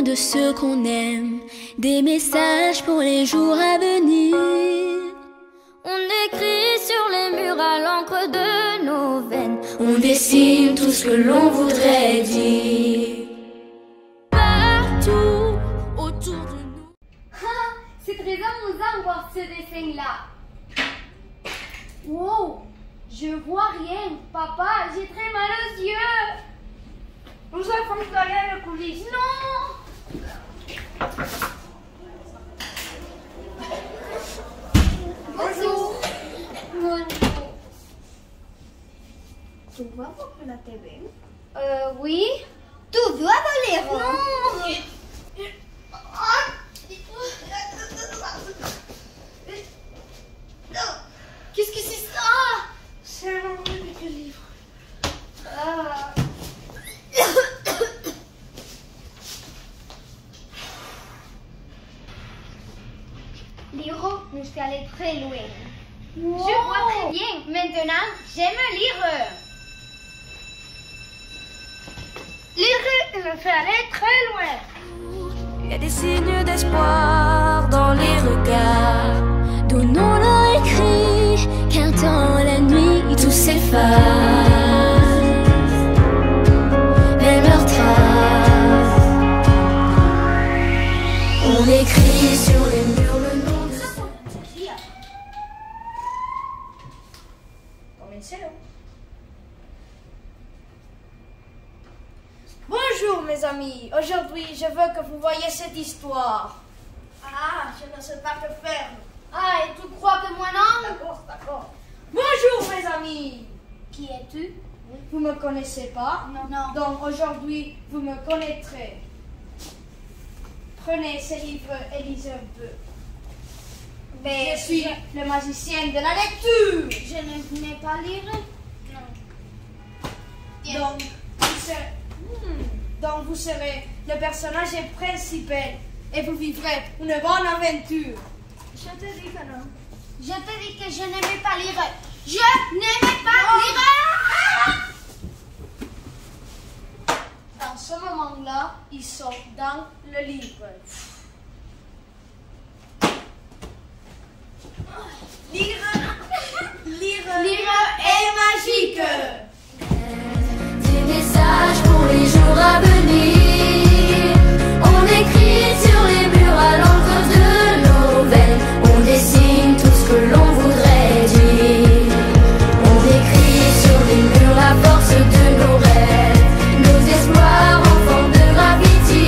nom de ceux qu'on aime, des messages pour les jours à venir. On écrit sur les murs à l'encre de nos veines, on dessine tout ce que l'on voudrait dire. Partout autour de nous. Ah, c'est très amusant voir ce dessin-là. Wow, je vois rien. Papa, j'ai très mal aux yeux. Nous avons aller à la coulisse. Non. Bonjour. Bonjour. Tu vois beaucoup la TV? Oui. Tu dois aller. Non. Qu'est-ce que c'est ça? C'est un petit livre. Ah. Lire, nous sommes allés très loin. Wow. Je vois très bien. Maintenant, j'aime lire. Lire me fait aller très loin. Il y a des signes d'espoir dans les regards, donnons-leur écrit, qu'un temps la nuit tout s'efface. Même leurs traces, on écrit sur les murs le nom de Bonjour mes amis, aujourd'hui je veux que vous voyez cette histoire. Ah, je ne sais pas que faire. Ah, et tu crois que moi non? D'accord. Bonjour mes amis. Qui es-tu? Vous me connaissez pas? Non. Donc aujourd'hui vous me connaîtrez. Prenez ce livre et lisez un peu. Mais Je suis le magicien de la lecture. je n'aime pas lire. Donc vous serez le personnage principal et vous vivrez une bonne aventure. Je te dis que non. Je te dis que je n'aimais pas lire. Je n'aimais pas lire. Dans ce moment-là, ils sont dans le livre. Lire est magique. des messages pour les jours à venir. On écrit sur les murs à l'encre de nos veines, on dessine tout ce que l'on voudrait dire. On écrit sur les murs la force de nos rêves, nos espoirs enfants de gravité.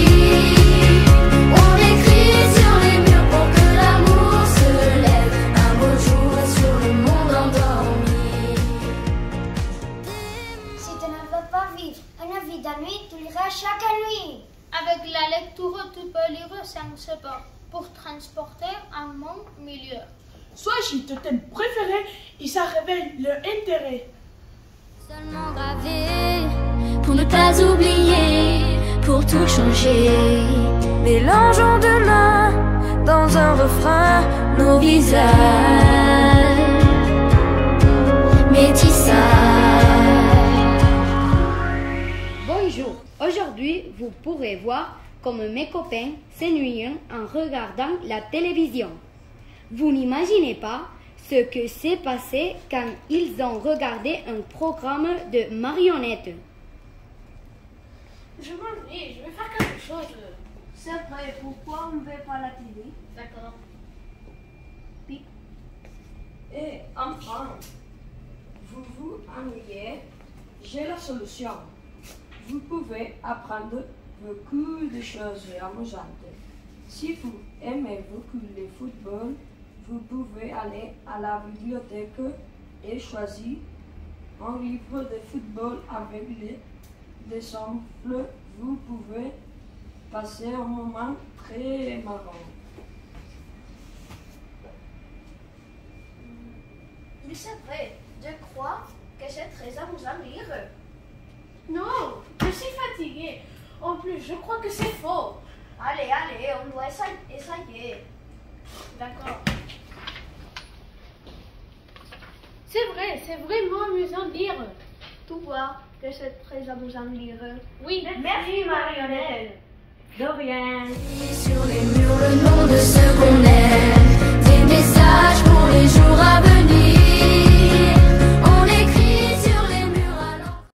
On écrit sur les murs pour que l'amour se lève un beau jour sur le monde endormi. Si tu ne veux pas vivre une vie d'ennui, tu liras chaque nuit. Avec la lecture, tu peux lire sans support pour transporter un monde milieu. Choisis ton thème préféré et ça révèle leur intérêt. Seulement gravé pour ne pas oublier, pour tout changer. Mélangeons demain dans un refrain nos visages, métissage. Bonjour, aujourd'hui vous pourrez voir comme mes copains s'ennuient en regardant la télévision. Vous n'imaginez pas ce que s'est passé quand ils ont regardé un programme de marionnettes. Je m'ennuie, je vais faire quelque chose. C'est vrai, pourquoi on ne fait pas la télé? D'accord. Et enfin, vous vous ennuyez, j'ai la solution. Vous pouvez apprendre beaucoup de choses amusantes. Si vous aimez beaucoup le football, vous pouvez aller à la bibliothèque et choisir un livre de football avec des exemples. Vous pouvez passer un moment très marrant. Mais c'est vrai, je crois que c'est très amusant de lire. Non, je suis fatiguée. En plus, je crois que c'est faux. Allez, on doit essayer. D'accord. C'est vraiment amusant de lire. Tu vois que c'est très amusant de lire. Oui, Merci Marionnette. De rien. Sur les murs le nom de ceux qu'on aime.